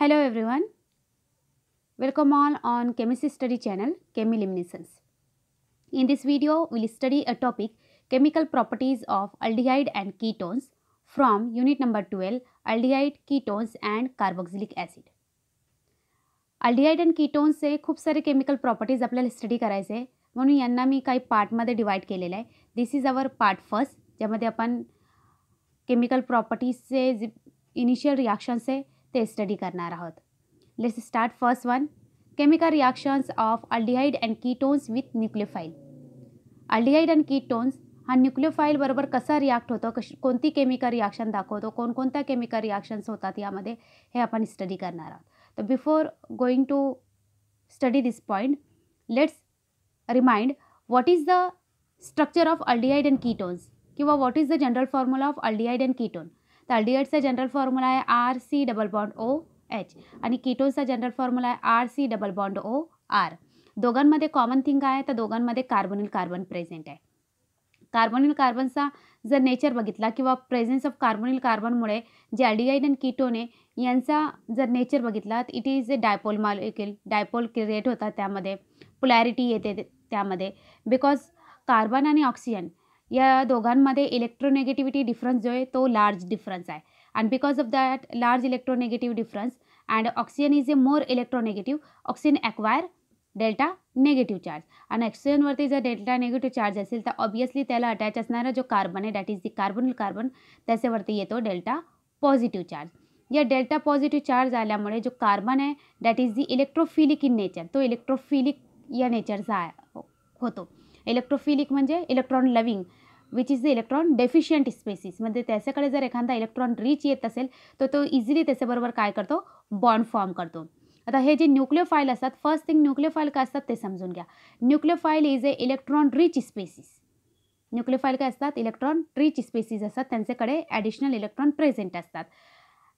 Hello everyone, welcome all on Chemistry Study channel Chemiluminescence. In this video, we'll study a topic chemical properties of aldehyde and ketones from unit number 12 aldehyde, ketones and carboxylic acid. aldehyde and ketones चे खूप सारे chemical properties आपल्याला study करायचे आहे म्हणून यांना मी काही पार्टमध्ये डिवाइड केलेलं आहे. दिस इज आवर पार्ट फर्स्ट ज्यामध्ये आपण केमिकल प्रॉपर्टीजचे जे इनिशियल रिॲक्शन्स आहे ते स्टडी करणार आहोत. Let's start first one chemical reactions of aldehyde and ketones with nucleophile. Aldehyde and ketones हा न्यूक्लियोफाइल बरोबर कसा रिॲक्ट होतो, कोणती केमिकल रिॲक्शन दाखवतो, कोणकोणत्या केमिकल रिॲक्शन्स होतात यामध्ये हे आपण स्टडी करणार आहोत. तर before going to study this point let's remind what is the structure of aldehyde and ketones किंवा what is the general formula of aldehyde and ketone. तर अल्डिहाइडचा जनरल फॉर्म्युला आहे RC++OH आणि कीटोन्सचा जनरल फॉर्म्युला आहे RC++OR. दोघांमध्ये common thing काय आहे तर दोघांमध्ये कार्बोनिल कार्बन प्रेझेंट आहे. कार्बोनिल कार्बनचा जर नेचर बघितला किंवा प्रेझेन्स ऑफ कार्बोनिल कार्बनमुळे जे अल्डिहाइड अँड कीटोन आहे यांचा जर नेचर बघितला तर it is A dipole molecule. Dipole create होतात, त्यामध्ये पोलॅरिटी येते त्यामध्ये बिकॉज कार्बन आणि ऑक्सिजन या दोघांमध्ये इलेक्ट्रोनेगेटिव्हिटी डिफरन्स जो आहे तो लार्ज डिफरन्स आहे and because of that large electronegative difference and oxygen is a more electronegative. Oxygen acquire delta negative charge आणि ऑक्सिजनवरती जर डेल्टा नेगेटिव्ह चार्ज असेल तर ऑब्वियसली त्याला अटॅच असणारा जो कार्बन आहे that is the carbonyl carbon त्याच्यावरती येतो डेल्टा पॉझिटिव्ह चार्ज. या डेल्टा पॉझिटिव्ह चार्ज आल्यामुळे जो कार्बन आहे that is the electrophilic in nature, तो इलेक्ट्रोफिलिक या नेचरचा होतो. इलेक्ट्रोफिलिक म्हणजे electron loving which is the electron deficient species. म्हणजे त्याच्याकडे जर एखादा इलेक्ट्रॉन रिच येत असेल तर तो इझिली त्याच्याबरोबर काय करतो, बॉन्ड फॉर्म करतो. आता हे जे न्यूक्लियोफाइल असतात, फर्स्ट थिंग न्यूक्लियोफाइल काय असतात ते समजून घ्या. Nucleophile is a electron rich species. Nucleophile काय असतात, इलेक्ट्रॉन रिच स्पेसिस असतात, त्यांच्याकडे ॲडिशनल इलेक्ट्रॉन प्रेझेंट असतात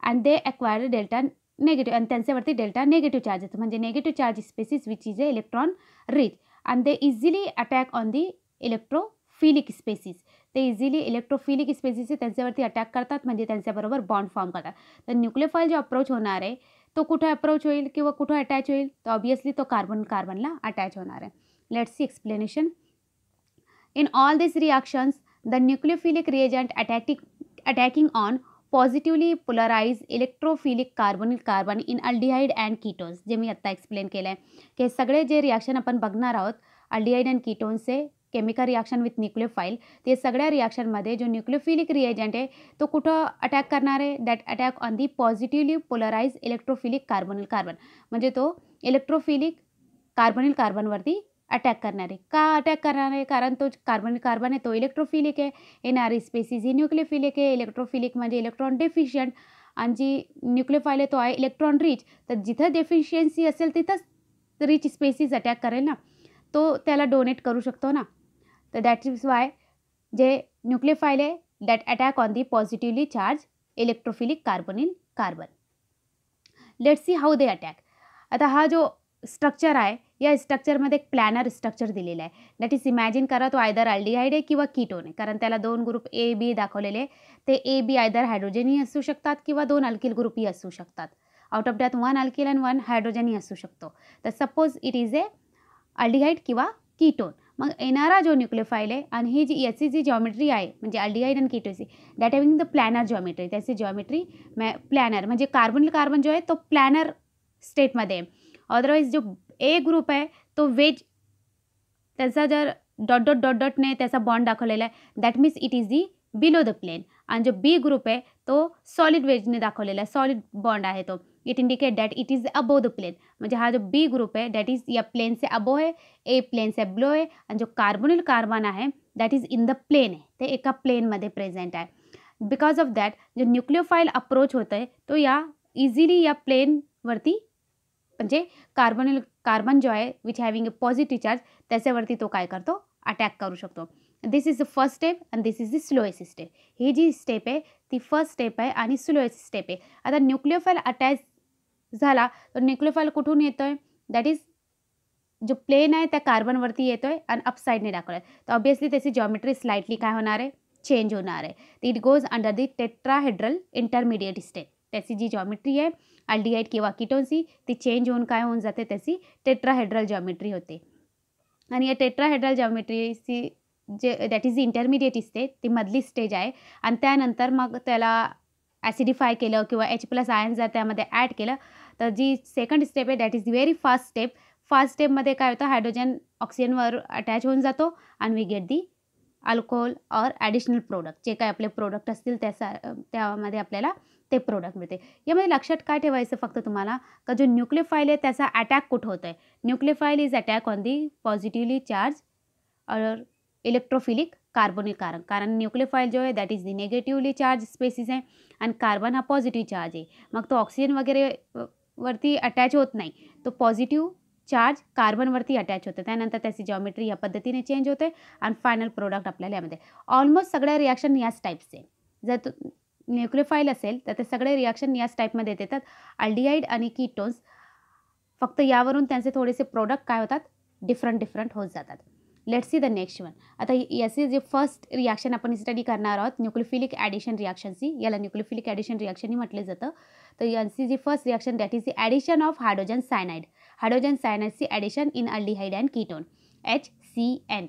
and they acquire delta negative आणि त्यांच्यावरती डेल्टा नेगेटिव्ह चार्ज येतो म्हणजे negative charge species which is a electron rich and they easily attack on the electrophilic species. ते इझिली इलेक्ट्रोफिलिक स्पेसिस त्यांच्यावरती attack करतात म्हणजे त्यांच्याबरोबर बॉन्ड फॉर्म करतात. तर न्यूक्लियोफाइल जो अप्रोच होणार आहे तो कुठे अप्रोच होईल किंवा कुठं अटॅच होईल तर ऑब्वियसली तो कार्बनला अटॅच होणार आहे. Let's see explanation. In all this reactions the nucleophilic reagent attacking on positively polarize electrophilic carbonyl carbon in aldehyde and ketones. जे मी आत्ता एक्सप्लेन केलं आहे की सगळे जे रिॲक्शन आपण बघणार आहोत अल्डिहाइड अँड कीटोन्सचे केमिकल रिॲक्शन विथ न्यूक्लियोफाइल ते सगळ्या रिॲक्शनमध्ये जो न्यूक्लियोफिलिक रिएजंट आहे तो कुठं अटॅक करणार आहे, that attack on the positively polarize electrophilic carbonyl carbon म्हणजे तो इलेक्ट्रोफिलिक कार्बोनिल कार्बनवरती अटॅक करणार आहे. का अटॅक करणार आहे, कारण तो कार्बोनिल कार्बन आहे तो इलेक्ट्रोफिलिक आहे. येणारी स्पेसिस ही न्यूक्लियोफिलिक आहे. इलेक्ट्रोफिलिक म्हणजे इलेक्ट्रॉन डेफिशियंट आणि जी न्यूक्लियोफाइल आहे तो आहे इलेक्ट्रॉन रिच. तर जिथं डेफिशियन्सी असेल तिथंच रिच स्पेसिस अटॅक करेल ना, तो त्याला डोनेट करू शकतो ना. तर दॅट इज वाय जे न्यूक्लियोफाइल आहे that attack on the positively charge electrophilic carbonyl carbon. Let's see how they attack. आता हा जो स्ट्रक्चर आहे या स्ट्रक्चरमध्ये एक प्लॅनर स्ट्रक्चर दिलेला आहे. दॅट इज इमॅजिन करा तो आयदर अल्डिहाइड आहे किंवा कीटोन आहे, कारण त्याला दोन ग्रुप ए बी दाखवलेले आहे. ते ए बी आयदर हायड्रोजनही असू शकतात किंवा दोन अल्किल ग्रुपही असू शकतात. Out of that one alkyl and one हायड्रोजनही असू शकतो. तर suppose it is a aldehyde किंवा कीटोन. मग येणारा जो न्यूक्लियोफाइल आहे आणि ही जी याची जी जॉमेट्री आहे म्हणजे अल्डिहाइड अँड कीटोनची that having the planar geometry. त्याची जॉमेट्री प्लॅनर म्हणजे कार्बोनिल कार्बन जो आहे तो प्लॅनर स्टेटमध्ये आहे. अदरवाईज जो ए ग्रुप आहे तो वेज त्याचा जर डॉट डॉट डॉट डॉटने त्याचा बॉन्ड दाखवलेला आहे that means it is the below the plane. आणि जो बी ग्रुप आहे तो सॉलिड वेजने दाखवलेला आहे, सॉलिड बॉन्ड आहे तो. It indicate that it is above the plane. म्हणजे हा जो बी ग्रुप आहे दॅट इज या प्लेन से अबो आहे, ए प्लेन से ब्लो आहे आणि जो कार्बोनिल कार्बन आहे that is in the plane आहे, ते एका प्लेनमध्ये प्रेझेंट आहे. बिकॉज ऑफ दॅट जो न्यूक्लियोफाइल अप्रोच होतं आहे तो या इझिली या प्लेनवरती म्हणजे कार्बन जो आहे which having a positive charge त्याच्यावरती तो काय करतो, अटॅक करू शकतो. This is the first step and this is the slowest step. ही जी स्टेप आहे ती फर्स्ट स्टेप आहे आणि स्लोएस्ट स्टेप आहे. आता न्यूक्लियोफाइल अटॅच झाला तर न्यूक्लियोफाइल कुठून येतो आहे, दॅट इज जो प्लेन आहे त्या कार्बनवरती येतो आहे आणि अपसाईडने दाखवलं आहे. तर ऑब्वियसली त्याची जॉमेट्री स्लाइटली काय होणार आहे, चेंज होणार आहे. It goes under the tetrahedral intermediate step. त्याची जी जॉमेट्री आहे अल्डिहाइड किंवा कीटोनची ती चेंज होऊन काय होऊन जाते, त्याची टेट्राहेड्रल जॉमेट्री होते. आणि या टेट्राहेड्रल जॉमेट्रीची जे दॅट इज इंटरमिडिएट असते ती मधली स्टेज आहे. आणि त्यानंतर मग त्याला ॲसिडिफाय केलं किंवा H+ आयन जर त्यामध्ये ॲड केलं तर जी सेकंड स्टेप आहे that is very fast step. Fast स्टेपमध्ये काय होतं, हायड्रोजन ऑक्सिजनवर अटॅच होऊन जातो आणि we get the alcohol or additional product. जे काय आपले प्रोडक्ट असतील त्यामध्ये आपल्याला ते प्रोडक्ट मिळते. यामध्ये लक्षात काय ठेवायचं फक्त तुम्हाला, का जो न्यूक्लियोफाइल आहे त्याचा अटॅक कुठं होत आहे. Nucleophile is attack on the positively charge or electrophilic carbonyl कारण. कारण न्यूक्लियोफाइल जो आहे that is the negatively charge species आहे आणि कार्बन हा पॉझिटिव्ह चार्ज आहे. मग तो ऑक्सिजन वगैरे वरती अटॅच होत नाही, तो पॉझिटिव्ह चार्ज कार्बनवरती अटॅच होतं. त्यानंतर त्याची जॉमेट्री या पद्धतीने चेंज होते आणि फायनल प्रोडक्ट आपल्याला यामध्ये ऑलमोस्ट सगळ्या रिॲक्शन याच टाईपचे. जर न्यूक्लियोफाइल असेल तर ते सगळे रिॲक्शन याच टाईपमध्ये येतात. अल्डिहाइड आणि कीटोन्स फक्त यावरून त्यांचे थोडेसे प्रोडक्ट काय होतात, डिफरंट होत जातात. Let's see the next one. आता याची जे फर्स्ट रिॲक्शन आपण स्टडी करणार आहोत न्यूक्लियोफिलिक ॲडिशन रिॲक्शनची, याला न्यूक्लियोफिलिक ॲडिशन रिॲक्शनही म्हटले जातं. तर यांची जी first reaction that is the addition of hydrogen cyanide. Hydrogen सायनाइडची addition in aldehyde and ketone HCN.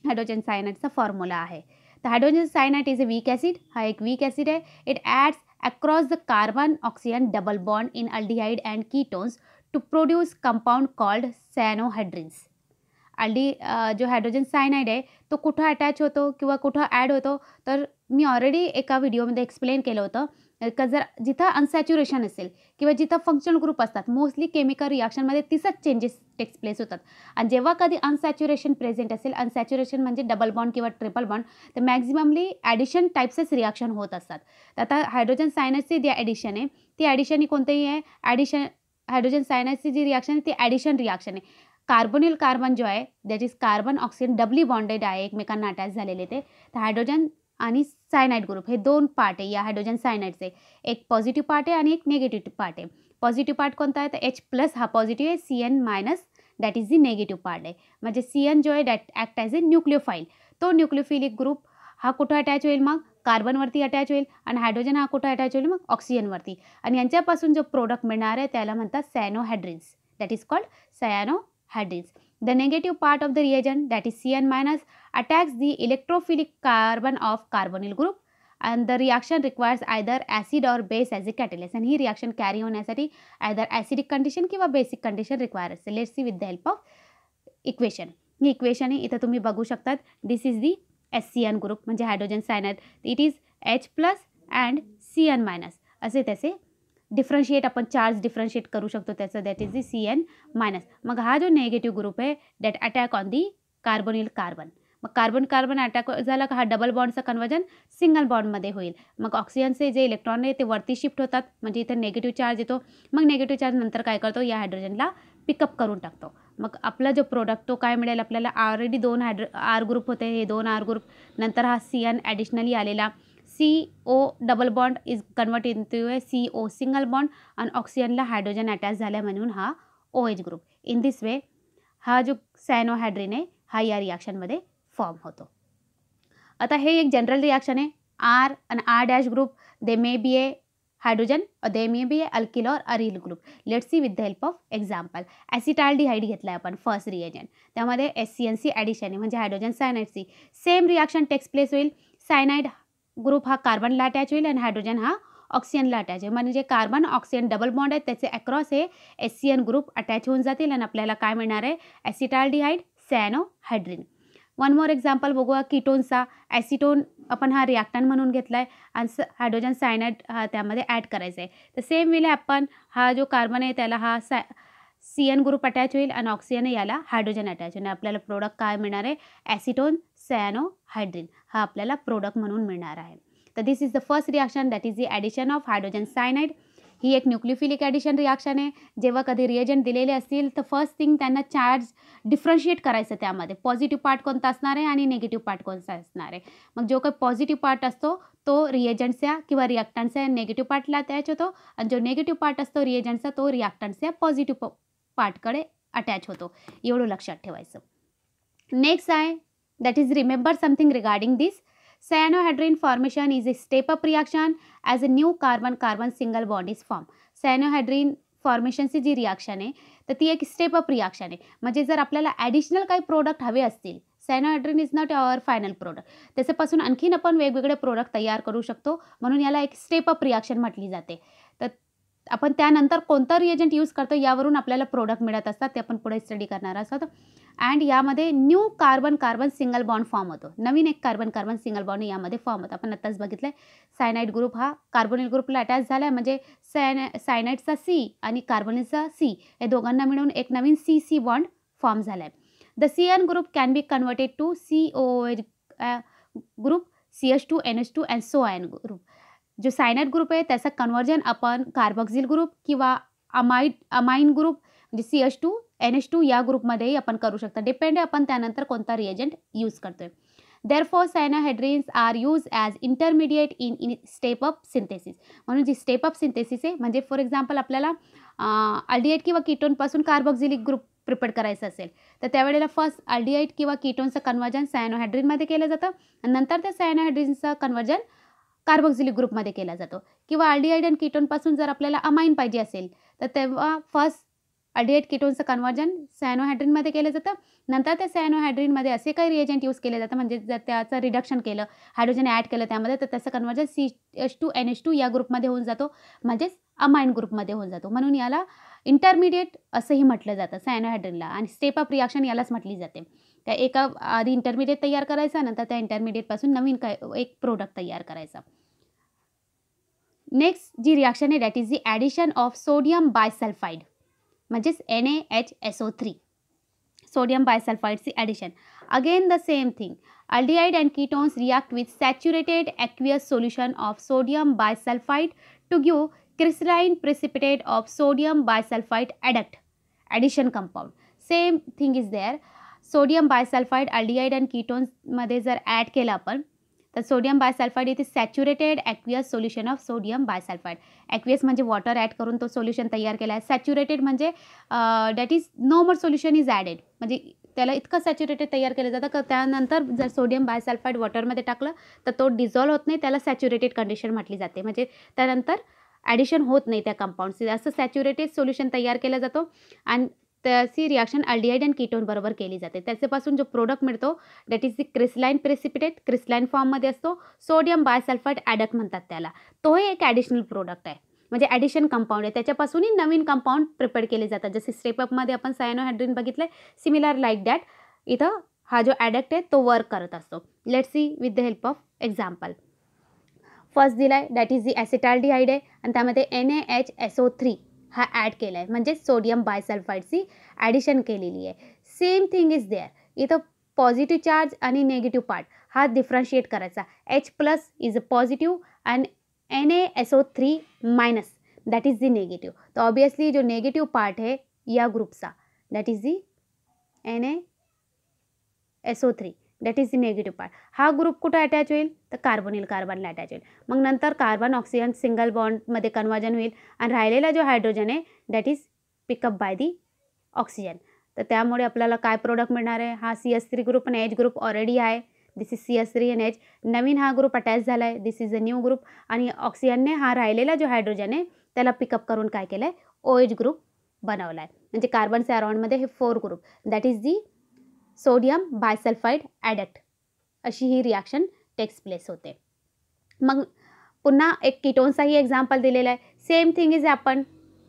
Hydrogen सायनाइडचा फॉर्म्युला आहे. तर hydrogen cyanide is a weak acid. हा एक वीक ॲसिड आहे. It adds across the carbon oxygen double bond in aldehyde and ketones to produce compound called cyanohydrins. जो hydrogen cyanide आहे तो कुठं अटॅच होतो किंवा कुठं ॲड होतो, तर मी ऑलरेडी एका व्हिडिओमध्ये एक्सप्लेन केलं होतं का जर जिथं अनसॅच्युरेशन असेल किंवा जिथं फंक्शनल ग्रुप असतात मोस्टली केमिकल रिॲक्शनमध्ये तिसच चेंजेस टेक्स प्लेस होतात. आणि जेव्हा कधी अनसॅच्युरेशन प्रेझेंट असेल, अनसॅच्युरेशन म्हणजे डबल बॉन्ड किंवा ट्रिपल बॉन्ड, तर मॅक्झिममली ॲडिशन टाईप्सच रिॲक्शन होत असतात. तर आता हायड्रोजन सायनाइडची जी ॲडिशन आहे ती ॲडिशन ही कोणतीही आहे, हायड्रोजन सायनाइडची जी रिॲक्शन आहे ती ॲडिशन रिॲक्शन आहे. कार्बोनिल कार्बन जो आहे that is carbon oxygen doubly bonded आहे, एकमेकांना अटॅच झालेले ते. तर हायड्रोजन आणि सायनाइड ग्रुप हे दोन पार्ट आहे या हायड्रोजन सायनाइडचे. एक पॉझिटिव्ह पार्ट आहे आणि एक निगेटिव्ह पार्ट आहे. पॉझिटिव्ह पार्ट कोणता आहे, तर H+ हा पॉझिटिव्ह आहे, CN- that is the negative part आहे. म्हणजे CN जो आहे that act as a nucleophile. तो न्यूक्लियोफिलिक ग्रुप हा कुठं अटॅच होईल, मग कार्बनवरती अटॅच होईल. आणि हायड्रोजन हा कुठं अटॅच होईल, मग ऑक्सिजनवरती. आणि यांच्यापासून जो प्रोडक्ट मिळणार आहे त्याला म्हणतात cyanohydrins. That is called cyanohydrins. The negative part of the reagent that is CN- attacks the electrophilic carbon of carbonyl group and the reaction requires either acid or base as a catalyst. And he reaction carry होण्यासाठी either acidic condition किंवा basic condition required असते. Let's see with the help of equation. He equation आहे, इथं तुम्ही बघू शकतात. दिस is the HCN group म्हणजे hydrogen cyanide. It is H+ and CN- असे त्याचे डिफरन्शिएट आपण चार्ज डिफरन्शिएट करू शकतो त्याचं, दॅट इज दी CN-. मग हा जो नेगेटिव्ह ग्रुप आहे that attack on the carbonyl carbon. मग कार्बन अटॅक झाला का हा डबल बॉन्डचं कन्वर्जन सिंगल बॉन्डमध्ये होईल. मग ऑक्सिजनचे जे इलेक्ट्रॉन आहे ते वरती शिफ्ट होतात, म्हणजे इथं नेगेटिव्ह चार्ज येतो. मग नेगेटिव्ह चार्ज नंतर काय करतो, या हायड्रोजनला पिकअप करून टाकतो. मग आपला जो प्रोडक्ट तो काय मिळेल आपल्याला, ऑलरेडी 2 R ग्रुप होते, हे 2 R ग्रुप, नंतर हा CN ॲडिशनली आलेला. CO double bond is convert into A CO single bond आणि ऑक्सिजनला हायड्रोजन अटॅच झाल्या म्हणून हा OH ग्रुप. इन दिस वे हा जो सायनोहायड्रिन आहे हा या रिॲक्शनमध्ये फॉर्म होतो. आता हे एक जनरल रिॲक्शन आहे. R आणि R- group they may be a hydrogen they may be a alkyl और aryl group. Let's see with the help of example. Acetaldehyde घेतला आहे आपण फर्स्ट रिएजंट, त्यामध्ये HCNची ॲडिशन आहे म्हणजे हायड्रोजन सायनाइडची. सेम रिॲक्शन टेक्स प्लेस होईल. सायनाइड ग्रुप हा कार्बनला अटॅच होईल आणि हायड्रोजन हा ऑक्सिजनला अटॅच आहे. म्हणजे कार्बन ऑक्सिजन डबल बॉन्ड आहे त्याचे अक्रॉस हे HCN ग्रुप अटॅच होऊन जातील आणि आपल्याला काय मिळणार आहे, ॲसिटाल्डिहाइड सायनोहायड्रिन. वन मोर एक्झाम्पल बघूया कीटोनचा. ॲसिटोन आपण हा रिॲक्टंट म्हणून घेतला आहे आणि हायड्रोजन सायनाइड हा त्यामध्ये ॲड करायचा आहे. तर सेम वेला आपण हा जो कार्बन आहे त्याला हा CN ग्रुप अटॅच होईल आणि ऑक्सिजन याला हायड्रोजन अटॅच होईल. आपल्याला प्रोडक्ट काय मिळणार आहे, ॲसिटोन सायनोहायड्रिन हा आपल्याला प्रोडक्ट म्हणून मिळणार आहे. तर this is the first reaction that is the addition of hydrogen cyanide. ही एक न्यूक्लियोफिलिक ॲडिशन रिॲक्शन आहे. जेव्हा कधी रिएजंट दिलेले असतील तर फर्स्ट थिंग त्यांना चार्ज डिफरन्शिएट करायचं, त्यामध्ये पॉझिटिव्ह पार्ट कोणता असणार आहे आणि निगेटिव्ह पार्ट कोणता असणार आहे. मग जो काही पॉझिटिव्ह पार्ट असतो तो रिएजंट्सच्या किंवा रिॲक्टंट्सच्या निगेटिव्ह पार्टला अटॅच होतो आणि जो निगेटिव्ह पार्ट असतो रिएजंट्सचा तो रिॲक्टंट्सच्या पॉझिटिव्ह पार्टकडे अटॅच होतो. एवढं लक्षात ठेवायचं. नेक्स्ट आहे that is remember something regarding this. Cyanohydrin formation is a step-up reaction as a new carbon-carbon single bond is formed. Cyanohydrin फॉर्मेशनची जी रिॲक्शन आहे तर ती एक स्टेप अप रिॲक्शन आहे. म्हणजे जर आपल्याला ॲडिशनल काही प्रोडक्ट हवे असतील, cyanohydrin is not our final product, त्याच्यापासून आणखीन आपण वेगवेगळे प्रोडक्ट तयार करू शकतो, म्हणून याला एक स्टेप अप रिॲक्शन म्हटली जाते. तर आपण त्यानंतर कोणता रिएजंट यूज करतो यावरून आपल्याला प्रोडक्ट मिळत असतात, ते आपण पुढे स्टडी करणार असतात. अँड यामध्ये new carbon carbon single bond form होतो. नवीन एक कार्बन कार्बन सिंगल बॉन्ड यामध्ये फॉर्म होतो. आपण आत्ताच बघितलं सायनाइड ग्रुप हा कार्बोनिल ग्रुपला अटॅच झाला आहे, म्हणजे सायनाइडचा सी आणि कार्बोनिलचा सी हे दोघांना मिळून एक नवीन सी बॉन्ड फॉर्म झाला आहे. The CN group can be converted to COOH group, CH2NH2 and so ion group. जो सायनाइड ग्रुप आहे त्याचं कन्वर्जन आपण कार्बॉक्सिल ग्रुप किंवा अमाइन ग्रुप म्हणजे CH2NH2 या ग्रुपमध्येही आपण करू शकतो. डिपेंड आहे आपण त्यानंतर कोणता रिएजंट यूज करतोय. Therefore, cyanohydrins are used as intermediate in step up synthesis. म्हणून जी स्टेप अप सिंथेसिस आहे, म्हणजे फॉर एक्झाम्पल आपल्याला अल्डिहाइड किंवा कीटोनपासून कार्बॉक्सिलिक ग्रुप प्रिपेअर करायचं असेल तर त्यावेळेला फर्स्ट अल्डिहाइड किंवा कीटोनचं कन्वर्जन सायनोहायड्रिनमध्ये केलं जातं आणि नंतर त्या सायनोहायड्रिनचं कन्वर्जन कार्बॉक्सिलिक ग्रुपमध्ये केला जातो. किंवा अल्डिहाइड आणि कीटोनपासून जर आपल्याला अमाइन पाहिजे असेल तर तेव्हा फर्स्ट अल्डिहाइड कीटोनचं कन्वर्जन सायनोहायड्रिनमध्ये केलं जातं. नंतर त्या सायनोहायड्रिनमध्ये असे काही रिएजंट यूज केले जातं, म्हणजे जर त्याचं रिडक्शन केलं, हायड्रोजन ॲड केलं त्यामध्ये, तर त्याचं कन्वर्जन CH2NH2 या ग्रुपमध्ये होऊन जातो, म्हणजेच अमाइन ग्रुपमध्ये होऊन जातो. म्हणून याला इंटरमिडिएट असंही म्हटलं जातं सायनोहायड्रिनला, आणि स्टेप अप रिॲक्शन यालाच म्हटली जाते. त्या एका आधी इंटरमिडिएट तयार करायचा, नंतर त्या इंटरमिडिएटपासून नवीन एक प्रोडक्ट तयार करायचा. नेक्स्ट जी रिॲक्शन आहे that is the addition of sodium bisulphite, म्हणजेच NaHSO3. सोडियम बायसल्फाइडची addition. Again the same thing, aldehyde and ketones react with saturated aqueous solution of sodium bisulphite to give crystalline precipitate of sodium bisulphide adduct addition compound. Same thing is there. Sodium bisulphite aldehyde and कीटोन्समध्ये जर add केलं आपण तर sodium bisulphite it is saturated aqueous solution of sodium bisulphite. Aqueous म्हणजे water add करून तो solution तयार केला आहे. सॅच्युरेटेड म्हणजे that is no more solution is added, म्हणजे त्याला इतकं सॅच्युरेटेड तयार केलं जातं की त्यानंतर जर सोडियम बायसल्फाइड वॉटरमध्ये टाकलं तर तो डिझॉल्व्ह होत नाही, त्याला सॅच्युरेटेड कंडिशन म्हटली जाते. म्हणजे त्यानंतर ॲडिशन होत नाही त्या कंपाऊंडचे, असं सॅच्युरेटेड सोल्युशन तयार केलं जातो आणि त्याची रिॲक्शन अल्डिहाइड अँड कीटोन बरोबर केली जाते. त्याच्यापासून जो प्रोडक्ट मिळतो that is the crystalline precipitate, crystalline फॉर्ममध्ये असतो, सोडियम बायसल्फाइड ॲडक्ट म्हणतात त्याला. तोही एक ॲडिशनल प्रोडक्ट आहे, म्हणजे ॲडिशन कंपाऊंड आहे. त्याच्यापासूनही नवीन कंपाऊंड प्रिपेअर केले जातात. जसे स्टेपअपमध्ये आपण सायनोहायड्रिन बघितलं, सिमिलर लाईक दॅट इथं हा जो ॲडक्ट आहे तो वर्क करत असतो. Let's see with the help of example. First दिला आहे दॅट इज दी ॲसिटाल्डिहाइड आहे आणि त्यामध्ये NaHSO3 हा ॲड केला आहे, म्हणजे सोडियम बायसल्फाइडची ॲडिशन केलेली आहे. Same thing is there. इथं पॉझिटिव्ह चार्ज आणि निगेटिव्ह पार्ट हा डिफरन्शिएट करायचा. H+ is a positive and NaSO3 minus that is the negative. तर ऑब्वियसली जो निगेटिव्ह पार्ट आहे या ग्रुपचा that is the NaSO3 that is the negative part. हा ग्रुप कुठं अटॅच होईल तर कार्बोनिल कार्बनला अटॅच होईल. मग नंतर कार्बन ऑक्सिजन सिंगल बॉन्डमध्ये कन्वर्जन होईल आणि राहिलेला जो हायड्रोजन आहे that is pickup by the oxygen. तर त्यामुळे आपल्याला काय प्रोडक्ट मिळणार आहे, हा CH3 ग्रुप आणि H ग्रुप ऑलरेडी आहे, दिस इज CH3 आणि H. नवीन हा ग्रुप अटॅच झाला आहे, दिस इज अ न्यू ग्रुप, आणि ऑक्सिजनने हा राहिलेला जो हायड्रोजन आहे त्याला पिकअप करून काय केलं आहे, OH ग्रुप बनवला आहे. म्हणजे कार्बनच्या अराउंडमध्ये हे 4 group that is the sodium bisulphide adduct. अशी ही रिॲक्शन टेक्स प्लेस होते. मग पुन्हा एक कीटोनचाही एक्झाम्पल दिलेला आहे. सेम थिंग इज आपण,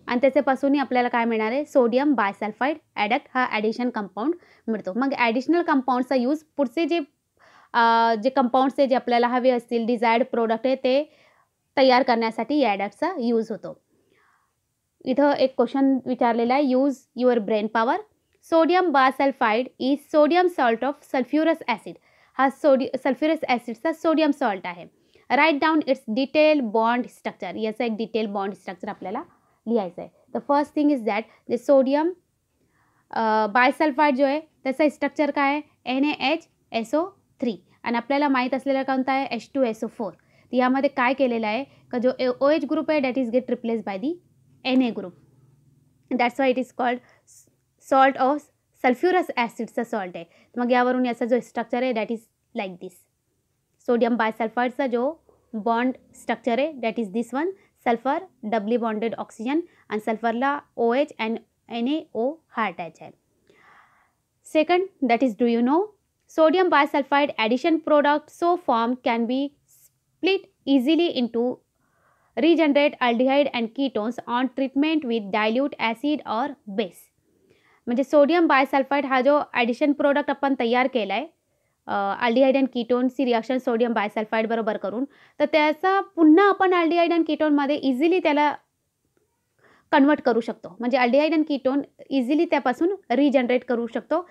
आणि त्याच्यापासूनही आपल्याला काय मिळणार आहे, सोडियम बायसल्फाइड ॲडक्ट हा ॲडिशन कंपाऊंड मिळतो. मग ॲडिशनल कंपाऊंडचा यूज पुढचे जे कंपाऊंड्स आहे जे आपल्याला हवे असतील, डिझायर्ड प्रोडक्ट आहे ते तयार करण्यासाठी या ॲडक्टचा यूज होतो. इथं एक क्वेश्चन विचारलेला आहे, use your brain power. Sodium bisulfide is sodium salt of sulphurous acid. हा सल्फ्युरस ॲसिडचा सोडियम सॉल्ट आहे. Right down its detail bond structure. याचा एक डिटेल बॉन्ड स्ट्रक्चर आपल्याला लिहायचं आहे. The first thing is that the sodium bisulfide जो आहे त्याचं स्ट्रक्चर काय आहे, NaHSO3, आणि आपल्याला माहीत असलेला कोणता आहे, H2SO4. यामध्ये काय केलेलं आहे का जो OH ग्रुप आहे that is get replace by the Na group. That's why it is called salt of sulphurous ॲसिडचा सॉल्ट आहे. मग यावरून याचा जो स्ट्रक्चर आहे that is like this. Sodium बायसल्फाइडचा जो बॉन्ड स्ट्रक्चर आहे that is this one, sulphur doubly bonded oxygen आणि सल्फरला OH and NaO हा अटॅच आहे. Second that is do you know sodium bisulfide addition product so formed can be split easily into regenerate aldehyde and ketones on treatment with dilute acid or base. म्हणजे sodium bisulphide हा जो addition product आपण तयार केला आहे aldehyde and कीटोनची reaction sodium bisulphide बरोबर करून, तर त्याचा पुन्हा आपण अल्डिहाइड अँड कीटोनमध्ये इझिली त्याला कन्वर्ट करू शकतो. म्हणजे अल्डिहाइड अँड कीटोन इझिली त्यापासून रिजनरेट करू शकतो.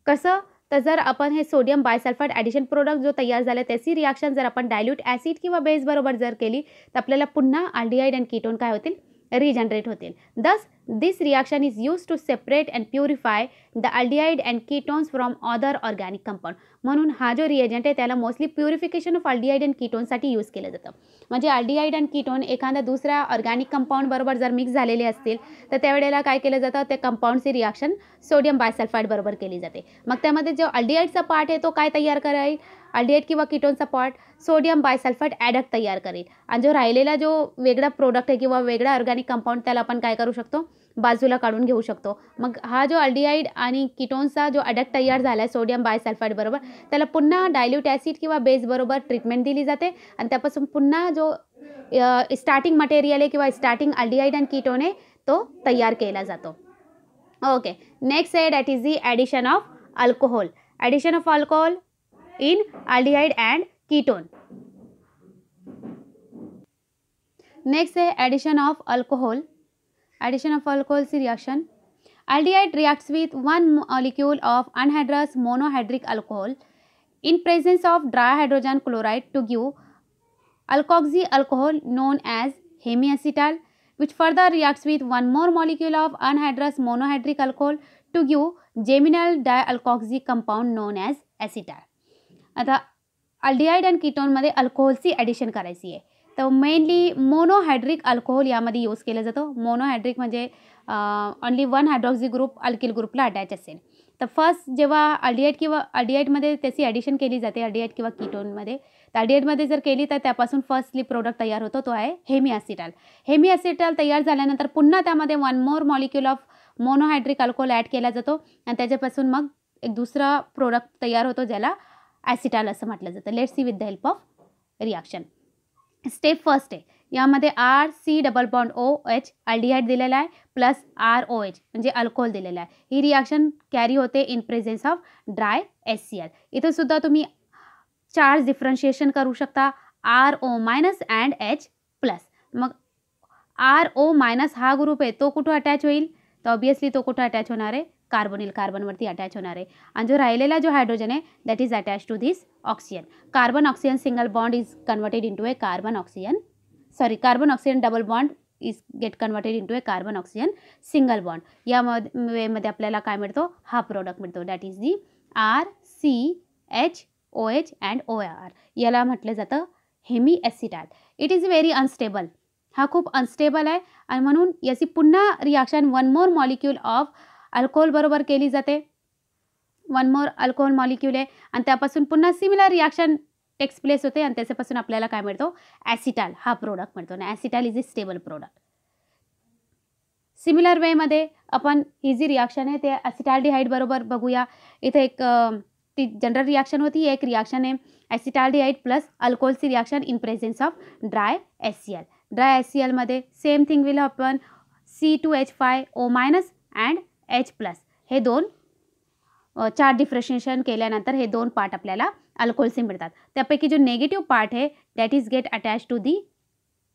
कसं, तर जर आपण हे सोडियम बायसल्फाइड ॲडिशन प्रोडक्ट जो तयार झाला त्याची रिॲक्शन जर आपण डायल्यूट ॲसिड किंवा बेस बरोबर जर केली तर आपल्याला पुन्हा अल्डिहाइड अँड कीटोन काय होतील, रिजनरेट होतील. दस this reaction is used to separate and purify the aldehyde and ketones from other organic compound. म्हणून हा जो रिएजंट आहे त्याला mostly purification of aldehyde and कीटोनसाठी यूज केलं जातं. म्हणजे अल्डिहाइड अँड कीटोन एखाद्या दुसऱ्या ऑर्गॅनिक कंपाऊंड बरोबर जर मिक्स झालेले असतील तर त्यावेळेला काय केलं जातं, त्या कंपाऊंडची रिॲक्शन सोडियम बायसल्फाइड बरोबर केली जाते. मग त्यामध्ये जो अल्डिहाइडचा पार्ट आहे तो काय तयार करेल, अल्डिहाइड किंवा कीटोनचा पार्ट सोडियम बायसल्फाइड ॲडक्ट तयार करेल. आणि जो राहिलेला जो वेगळा प्रोडक्ट आहे किंवा वेगळा ऑर्गॅनिक कंपाऊंड त्याला आपण काय करू शकतो, बाजूला काढून घेऊ शकतो. मग हा जो अल्डिहाइड आणि कीटोनचा जो ॲडक्ट तयार झाला आहे सोडियम बायसल्फाइड बरोबर, त्याला पुन्हा डायल्यूट ॲसिड किंवा बेस बरोबर ट्रीटमेंट दिली जाते आणि त्यापासून पुन्हा जो स्टार्टिंग मटेरियल आहे किंवा स्टार्टिंग अल्डिहाइड अँड कीटोन आहे तो तयार केला जातो. ओके, नेक्स्ट आहे that is the addition of alcohol. Addition of alcohol in aldehyde and ketone. Next है addition of alcohol. Addition of alcohol say reaction. Aldehyde reacts with one molecule of anhydrous monohydric alcohol in presence of dry hydrogen chloride to give alkoxy alcohol known as hemiacetal, which further reacts with one more molecule of anhydrous monohydric alcohol to give geminal dialkoxy compound known as acetal. आता aldehyde and कीटोनमध्ये अल्कोहोलची addition करायची आहे तर mainly monohydric alcohol यामध्ये use केलं जातं. Monohydric म्हणजे only one hydroxy group alkyl ग्रुपला attach असेल. तर फर्स्ट जेव्हा अल्डिहाइड किंवा अल्डिहाइडमध्ये त्याची ॲडिशन केली जाते अल्डिहाइड किंवा कीटोनमध्ये, तर अल्डिहाइडमध्ये जर केली तर त्यापासून फर्स्टली प्रोडक्ट तयार होतो तो आहे हेमिॲसिटाल. हेमिॲसिटाल तयार झाल्यानंतर पुन्हा त्यामध्ये one more molecule of monohydric alcohol add केला जातो आणि त्याच्यापासून मग एक दुसरा प्रोडक्ट तयार होतो ज्याला ॲसिटाल असं म्हटलं जातं. Let's see with the help of reaction. Step first आहे यामध्ये RC double bond OH aldehyde दिलेला आहे प्लस ROH म्हणजे अल्कोहोल दिलेला आहे. ही रिॲक्शन कॅरी होते in presence of dry HCl. इथं सुद्धा तुम्ही चार्ज डिफरन्शिएशन करू शकता RO minus and H plus. मग RO मायनस हा ग्रुप आहे तो कुठं अटॅच होईल, तर ऑब्वियसली तो कुठं अटॅच होणार आहे, कार्बोनिल कार्बनवरती अटॅच होणार आहे. आणि जो राहिलेला जो हायड्रोजन आहे that is attach to this oxygen. Carbon oxygen single bond is converted into a carbon oxygen double bond is get converted into a carbon oxygen single bond. या वेमध्ये आपल्याला काय मिळतो, हा प्रोडक्ट मिळतो that is the RCHOH and OR. याला म्हटलं जातं hemiacetal. It is very unstable. हा खूप अनस्टेबल आहे आणि म्हणून याची पुन्हा reaction one more molecule of alcohol बरोबर केली जाते. वन मोर अल्कोहोल मॉलिक्यूल आहे आणि त्यापासून पुन्हा सिमिलर रिॲक्शन टेक्स प्लेस होते आणि त्याच्यापासून आपल्याला काय मिळतो, ॲसिटाल हा प्रोडक्ट मिळतो. आणि acetal is a stable product. Similar वेमध्ये आपण ही जी रिॲक्शन आहे ते ॲसिटाल्डिहाइड बरोबर बघूया. इथे एक ती जनरल रिॲक्शन होती, एक रिॲक्शन आहे ॲसिटाल्डिहाइड प्लस अल्कोहोलची reaction in presence of dry HCl. Dry HClमध्ये same thing will happen C2H5O minus and H plus. हे दोन चार्ज डिफरन्शिएशन केल्यानंतर हे दोन पार्ट आपल्याला अल्कोहोलचे मिळतात. त्यापैकी जो नेगेटिव्ह पार्ट आहे that is get attach to the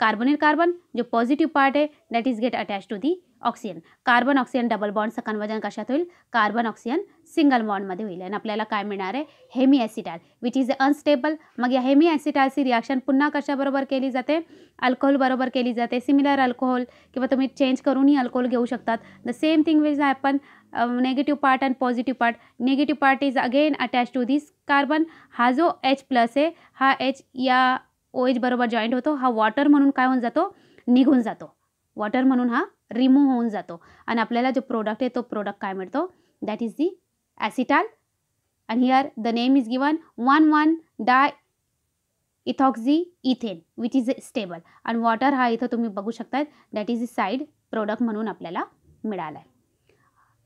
carbonyl carbon. जो पॉझिटिव्ह पार्ट आहे that is get attach to the oxygen. Carbon oxygen double बॉन्डचं कन्वर्जन कशात होईल, कार्बन ऑक्सिजन सिंगल बॉन्डमध्ये होईल आणि आपल्याला काय मिळणार आहे, हेमिॲसिटाल विच इज अनस्टेबल. मग या हेमिॲसिटालची रिॲक्शन पुन्हा कशाबरोबर केली जाते, अल्कोहोल बरोबर केली जाते. सिमिलर अल्कोहोल किंवा तुम्ही चेंज करूनही अल्कोहोल घेऊ शकतात. The same thing will happen negative part and positive part. Negative part is again attach to this carbon. हा जो H प्लस आहे हा H या OH बरोबर जॉईंट होतो. हा वॉटर म्हणून काय होऊन जातो, निघून जातो. वॉटर म्हणून हा रिमूव्ह होऊन जातो आणि आपल्याला जो प्रोडक्ट आहे तो प्रोडक्ट काय मिळतो, दॅट इज दी ॲसिटाल. आणि here the name is given 1,1 ethoxy ethane which is stable, आणि वॉटर हा इथं तुम्ही बघू शकता दॅट इज साईड प्रोडक्ट म्हणून आपल्याला मिळाला आहे.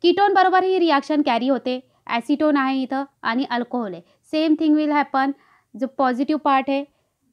कीटोन बरोबर ही रिॲक्शन कॅरी होते. ॲसिटोन आहे इथं आणि अल्कोहोल आहे. Same thing will happen. जो पॉझिटिव्ह पार्ट आहे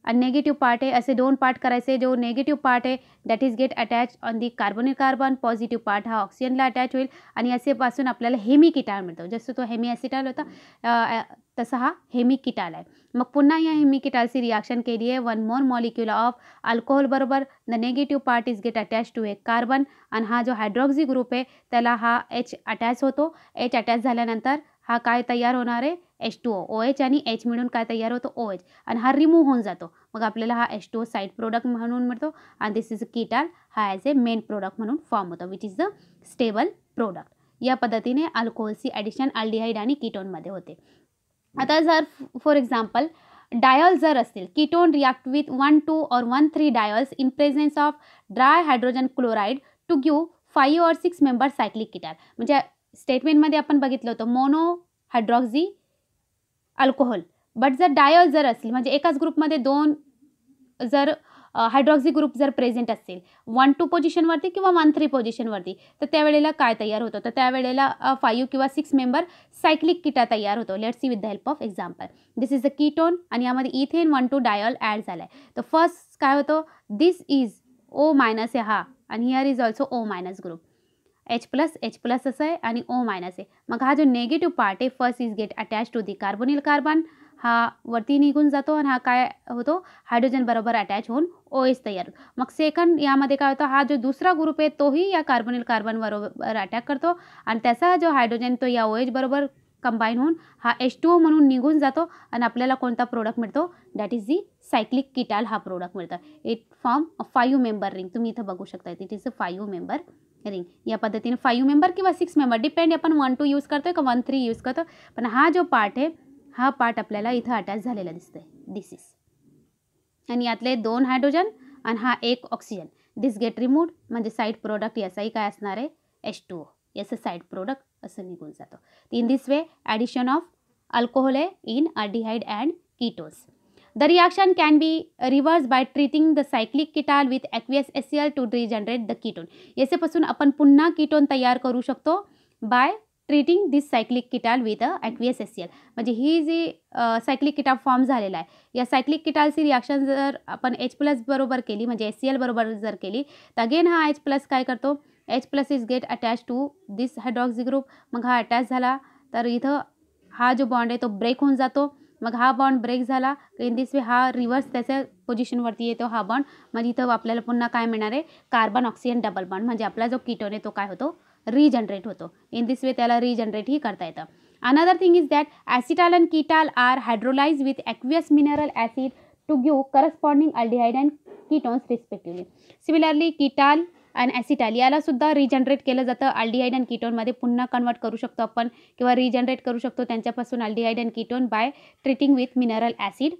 आणि नेगेटिव्ह पार्ट आहे, असे 2 पार्ट करायचे. जो नेगेटिव्ह पार्ट आहे that is get attach on the carbonyl carbon. Positive part हा ऑक्सिजनला अटॅच होईल आणि असेपासून आपल्याला हेमिकिटाल मिळतो. जसं तो हेमिॲसिटाल होता तसा हा हेमिकिटाल आहे. मग पुन्हा या हेमिकिटालची रिॲक्शन केली आहे. 1 मोर मॉलिक्यूल ऑफ अल्कोहोल बरोबर the negative part is get attach to a carbon, आणि हा जो हायड्रॉक्सी ग्रुप आहे त्याला हा H अटॅच होतो. H अटॅच झाल्यानंतर हा काय तयार होणार आहे, H2O. OH आणि H मिळून काय तयार होतो, OH, आणि हा रिमूव्ह होऊन जातो. मग आपल्याला हा H2O साईड प्रोडक्ट म्हणून मिळतो, आणि दिस इज अ कीटाल. हा ॲज ए मेन प्रोडक्ट म्हणून फॉर्म होतो which is the stable product. या पद्धतीने अल्कोहोलची ॲडिशन अल्डिहाइड आणि कीटोनमध्ये होते. आता जर फॉर एक्झाम्पल डायॉल जर असतील, ketone react with 1, 2 or 1, 3 diols in presence of dry hydrogen chloride to give 5 or 6 member cyclic ketal. म्हणजे स्टेटमेंटमध्ये आपण बघितलं होतं मोनो हायड्रॉक्झी अल्कोहोल. बट जर डायॉल जर असतील म्हणजे एकाच ग्रुपमध्ये 2 जर हायड्रॉक्सी ग्रुप जर प्रेझेंट असतील 1-2 पोझिशनवरती किंवा 1-3 पोझिशनवरती, तर त्यावेळेला काय तयार होतं, तर त्यावेळेला 5 किंवा 6 मेंबर सायक्लिक कीटा तयार होतो. Let's see with the help of example. This is a ketone आणि यामध्ये इथेन 1-2 डायॉल ॲड झाला आहे. तर फर्स्ट काय होतं, दिस इज O- आहे हा, आणि here is also O- group. H+ असं आहे आणि O- आहे. मग हा जो नेगेटिव्ह पार्ट आहे first is get attach to the carbonyl carbon. हा वरती निघून जातो आणि हा काय होतो, हायड्रोजन बरोबर अटॅच होऊन OH तयार होतो. मग सेकंड यामध्ये काय होतं, हा जो दुसरा ग्रुप आहे तोही या कार्बोनिल कार्बन बरोबर अटॅक करतो आणि त्याचा जो हायड्रोजन तो या OH बरोबर कंबाईन होऊन हा H2O म्हणून निघून जातो आणि आपल्याला कोणता प्रोडक्ट मिळतो, दॅट इज दी सायक्लिक कीटाल हा प्रोडक्ट मिळतो. It form a 5 member ring. तुम्ही इथं बघू शकता it is a 5 member ring. या पद्धतीने 5 मेंबर किंवा 6 मेंबर डिपेंड आपण 1-2 यूज करतोय का 1-3 यूज करतो, पण हा जो पार्ट आहे हा पार्ट आपल्याला इथं अटॅच झालेला दिसतोय. दिस इज, आणि यातले 2 हायड्रोजन आणि हा 1 ऑक्सिजन. दिस गेट रिमूव्ड म्हणजे साईड प्रोडक्ट याचाही काय असणार आहे, H2O. याचं साईड प्रोडक्ट असं निघून जातो. In this way addition of alcohol in aldehyde and ketones. The reaction can be reversed by treating the cyclic ketal with aqueous HCl to regenerate the ketone. याच्यापासून आपण पुन्हा कीटोन तयार करू शकतो by treating this cyclic ketal with aqueous HCl. म्हणजे ही जी cyclic किटाल form झालेला आहे, या सायक्लिक किटालची रिॲक्शन जर आपण H+ बरोबर केली म्हणजे HCl बरोबर जर केली, तर अगेन हा H+ काय करतो, H+ is get attach to this hydroxy group. मग हा अटॅच झाला तर इथं हा जो बॉन्ड आहे तो ब्रेक होऊन जातो. मग हा बॉन्ड ब्रेक झाला इन दिस वे हा रिव्हर्स त्याच्या पोझिशनवरती येतो हा बॉन्ड. मग इथं आपल्याला पुन्हा काय मिळणार आहे, कार्बन ऑक्सिजन डबल बॉन्ड. म्हणजे आपला जो कीटोन आहे तो काय होतो, रिजनरेट होतो. इन दिस वे त्याला रिजनरेटही करता येतं. Another thing is that acetal and ketal are hydrolyse with aqueous mineral acid to give corresponding aldehyde and ketones respectively. Similarly ketal आणि ॲसिटाल याला सुद्धा रिजनरेट केलं जातं. अल्डिहाइड अँड कीटोनमध्ये पुन्हा कन्वर्ट करू शकतो आपण किंवा रिजनरेट करू शकतो त्यांच्यापासून aldehyde and ketone by treating with mineral acid.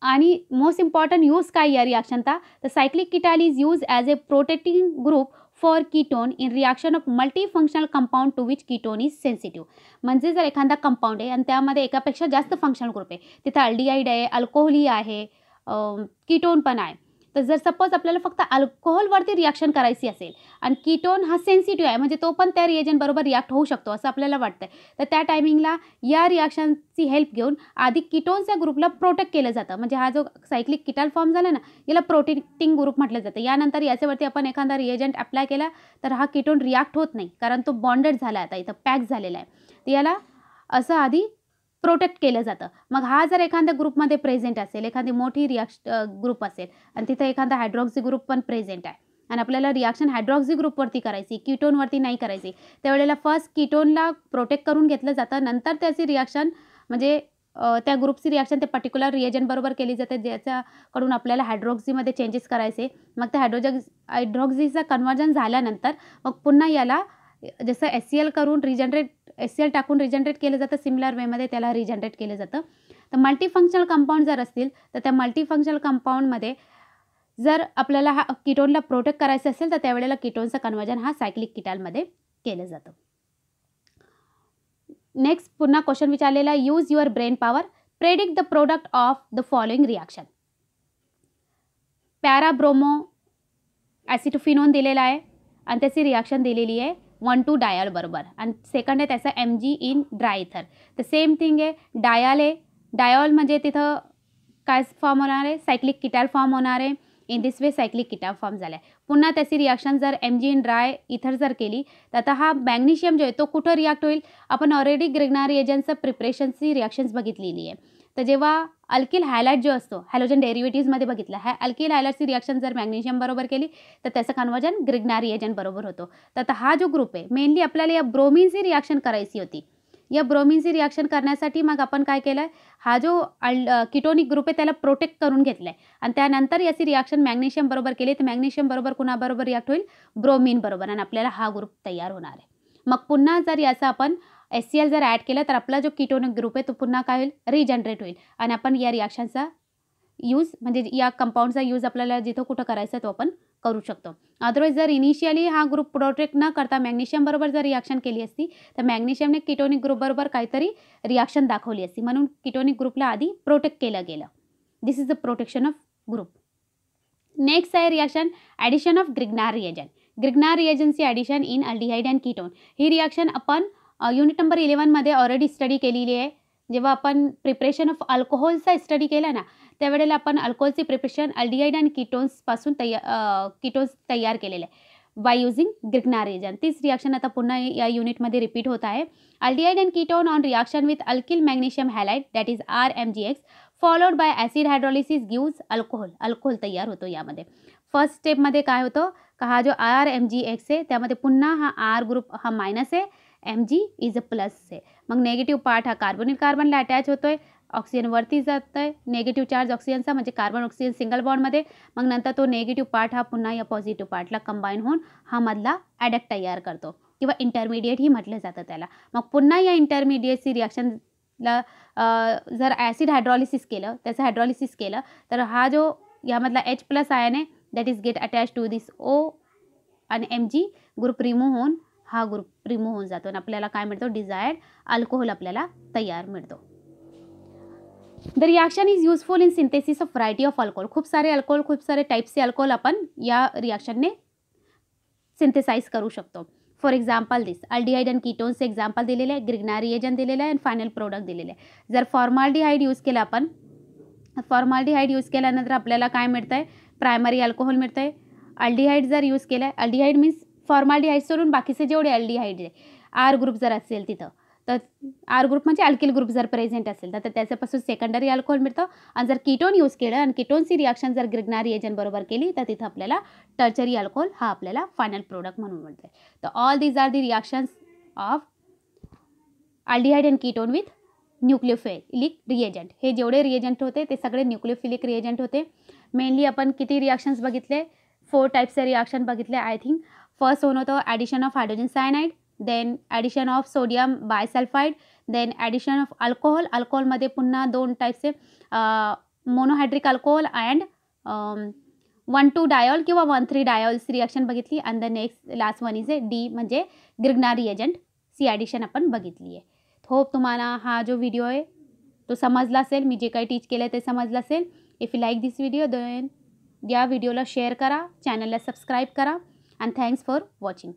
आणि मोस्ट इम्पॉर्टंट यूज काय या रिॲक्शनचा, तर cyclic ketal is use as a protecting group for ketone in reaction of multifunctional compound to which ketone is sensitive. म्हणजे जर एखादा compound आहे आणि त्यामध्ये एकापेक्षा जास्त फंक्शनल ग्रुप आहे, तिथं अल्डिहाइड आहे, अल्कोहोलही आहे, कीटोन पण आहे. तर जर सपोज आपल्याला फक्त अल्कोहोलवरती रिॲक्शन करायची असेल आणि कीटोन हा सेन्सिटिव्ह आहे म्हणजे तो पण त्या रिएजंट बरोबर रिॲक्ट होऊ शकतो असं आपल्याला वाटतं, तर त्या टायमिंगला या रिॲक्शनची हेल्प घेऊन आधी कीटोनच्या ग्रुपला प्रोटेक्ट केलं जातं. म्हणजे हा जो सायक्लिक कीटाल फॉर्म झाला ना, याला प्रोटेक्टिंग ग्रुप म्हटलं जातं. यानंतर याच्यावरती आपण एखादा रिएजंट अप्लाय केला तर हा कीटोन रिॲक्ट होत नाही कारण तो बॉन्डेड झाला, आता इथं पॅक झालेला आहे. तर याला असं आधी प्रोटेक्ट केलं जातं. मग हा जर एखाद्या ग्रुपमध्ये प्रेझेंट असेल, एखादी मोठी ग्रुप असेल आणि तिथं एखादा हायड्रॉक्सी ग्रुप पण प्रेझेंट आहे आणि आपल्याला रिॲक्शन हायड्रॉक्सी ग्रुपवरती करायची, कीटोनवरती नाही करायची, त्यावेळेला फर्स्ट कीटोनला प्रोटेक्ट करून घेतलं जातं. नंतर त्याची रिॲक्शन म्हणजे त्या ग्रुपची रिॲक्शन ते पर्टिक्युलर रिएजंट बरोबर केली जाते ज्याच्याकडून आपल्याला हायड्रॉक्सीमध्ये चेंजेस करायचे. मग त्या हायड्रॉक्सीचं कन्व्हर्जन झाल्यानंतर मग पुन्हा याला जसं HCl करून HCl टाकून रिजनरेट केलं जातं, सिमिलर वेमध्ये त्याला रिजनरेट केलं जातं. तर मल्टीफंक्शनल कंपाऊंड जर असतील तर त्या मल्टीफंक्शनल कंपाऊंडमध्ये जर आपल्याला हा कीटोनला प्रोटेक्ट करायचं असेल तर त्यावेळेला कीटोनचं कन्वर्जन हा सायक्लिक कीटालमध्ये केलं जातं. नेक्स्ट पुन्हा क्वेश्चन विचारलेला, use your brain power predict the product of the following reaction. Parabromo acetophenone दिलेला आहे आणि त्याची रिॲक्शन दिलेली आहे 1,2 डायल बरोबर आणि सेकंड आहे त्याचा Mg इन ड्राय इथर. तर सेम थिंग आहे, डायल आहे. डायल म्हणजे तिथं काय फॉर्म होणार आहे, सायक्लिक किटॅल फॉर्म होणार आहे. In this way cyclic ketal form झाला आहे. पुन्हा त्याची रिॲक्शन जर Mg इन ड्राय इथर जर केली तर आता हा मॅग्नेशियम जो आहे तो कुठं रिॲक्ट होईल. आपण ऑलरेडी ग्रिग्नार रिएजंटचं प्रिपरेशनची रिॲक्शन्स बघितलेली आहे. तर जेव्हा अल्किल हायलाइट जो असतो हॅलोजन डेरिव्हेटिव्हमध्ये बघितला, ह्या अल्किल हायलाइटची रिॲक्शन जर मॅग्नेशियम बरोबर केली तर त्याचं कन्वर्जन ग्रिग्नार रिएजंट बरोबर होतो. तर आता हा जो ग्रुप आहे मेनली आपल्याला या ब्रोमिनची रिॲक्शन करायची होती. या ब्रोमिनची रिॲक्शन करण्यासाठी मग आपण काय केलं, हा जो किटोनिक ग्रुप आहे त्याला प्रोटेक्ट करून घेतला आहे आणि त्यानंतर याची रिॲक्शन मॅग्नेशियम बरोबर केली तर मॅग्नेशियम बरोबर कुणाबरोबर रिॲक्ट होईल, ब्रोमिन बरोबर, आणि आपल्याला हा ग्रुप तयार होणार आहे. मग पुन्हा जर याचा आपण HCl जर ॲड केलं तर आपला जो किटोनिक ग्रुप आहे तो पुन्हा काय होईल, रिजनरेट होईल आणि आपण या रिॲक्शनचा यूज म्हणजे या कंपाऊंडचा यूज आपल्याला जिथं कुठं करायचा तो आपण करू शकतो. अदरवाईज जर इनिशियली हा ग्रुप प्रोटेक्ट न करता मॅग्नेशियम बरोबर जर रिॲक्शन केली असती तर मॅग्नेशियमने किटोनिक ग्रुप बरोबर काहीतरी रिॲक्शन दाखवली असती, म्हणून किटोनिक ग्रुपला आधी प्रोटेक्ट केलं गेलं. This is the protection of group. Next आहे reaction addition of Grignard reagent. Grignard रिएजंटची addition in aldehyde and ketone. ही रिॲक्शन आपण युनिट नंबर 11मध्ये ऑलरेडी स्टडी केलेली आहे. जेव्हा आपण प्रिपरेशन ऑफ अल्कोहोलचा स्टडी केला ना त्यावेळेला आपण अल्कोहोलची प्रिपरेशन अल्डिहाइड अँड कीटोन्सपासून कीटोन्स तयार केलेले आहे बाय युझिंग ग्रिग्नार रिएजंट. तीच रिॲक्शन आता पुन्हा या युनिटमध्ये रिपीट होत आहे. Aldehyde and ketone on reaction with alkyl magnesium halide that is RMgX followed by acid hydrolysis gives alcohol. Alcohol तयार होतो यामध्ये. फर्स्ट स्टेपमध्ये काय होतं का हा जो RMgX आहे त्यामध्ये पुन्हा हा R ग्रुप हा मायनस आहे, Mg इज अ प्लस आहे. मग नेगेटिव्ह पार्ट हा कार्बोनिल कार्बनला अटॅच होतोय, ऑक्सिजन वरती जात आहे, निगेटिव्ह चार्ज ऑक्सिजनचा म्हणजे कार्बन ऑक्सिजन सिंगल बॉन्डमध्ये. मग नंतर तो नेगेटिव्ह पार्ट हा पुन्हा या पॉझिटिव्ह पार्टला कंबाईन होऊन हा मधला ॲडक्ट तयार करतो किंवा इंटरमिडिएट ही म्हटलं जातं त्याला. मग पुन्हा या इंटरमिडिएटची रिॲक्शनला जर ॲसिड हायड्रॉलिसिस केलं, त्याचं हायड्रॉलिसिस केलं तर हा जो यामधला H+ आयन आहे that is get attach to this O आणि Mg ग्रुप रिमूव्ह होऊन हा ग्रुप रिमूव्ह होऊन जातो आणि आपल्याला काय मिळतो, डिझायर्ड अल्कोहोल आपल्याला तयार मिळतो. The reaction is useful in synthesis of variety of alcohol. खूप सारे अल्कोहोल, खूप सारे टाईप्सचे अल्कोहोल आपण या रिॲक्शनने सिंथेसाइज करू शकतो. For example this aldehyde and कीटोन्सचे एक्झाम्पल दिलेले आहे, ग्रिग्नार रिएजंट दिलेलं आहे आणि फायनल प्रोडक्ट दिलेले आहे. जर फॉर्माल्डिहाइड यूज केलं आपण, फॉर्माल्डिहाइड यूज केल्यानंतर आपल्याला काय मिळतं आहे, प्रायमरी अल्कोहोल मिळतं आहे. अल्डिहाइड जर यूज केलं आहे, अल्डिहाइड मीन्स फॉर्माल्डिहाइड सोडून बाकीचे जेवढे अल्डिहाइड आहे R ग्रुप जर असेल तिथं तर R ग्रुप म्हणजे अल्किल ग्रुप जर प्रेझेंट असेल तर त्याच्यापासून सेकंडरी अल्कोहोल मिळतं. आणि जर कीटोन यूज केलं आणि कीटोनची रिॲक्शन जर ग्रिग्नार रिएजंट बरोबर केली तर तिथं आपल्याला टर्चरी अल्कोहोल हा आपल्याला फायनल प्रोडक्ट म्हणून मिळतं. तर all these are the reactions of aldehyde and ketone with nucleophilic reagent. हे जेवढे रिएजंट होते ते सगळे न्यूक्लियोफिलिक रिएजंट होते. मेनली आपण किती रिॲक्शन्स बघितले, 4 टाईप्सचे रिॲक्शन बघितले आय थिंक. फर्स्ट वन होतं addition of hydrogen cyanide, then addition of sodium bisulfide, then addition of alcohol. अल्कोहोलमध्ये पुन्हा 2 टाईप्सचे मोनोहायड्रिक अल्कोहोल अँड 1,2 डायोल किंवा 1,3 डायोल्स रिॲक्शन बघितली. And the next last one is D म्हणजे ग्रिग्नार reagent C addition आपण बघितली आहे. होप तुम्हाला हा जो व्हिडिओ आहे तो समजला असेल, मी जे काही टीच केलं आहे ते समजलं असेल. If you like this video then या व्हिडिओला शेअर करा, चॅनलला सबस्क्राईब करा. And thanks for watching.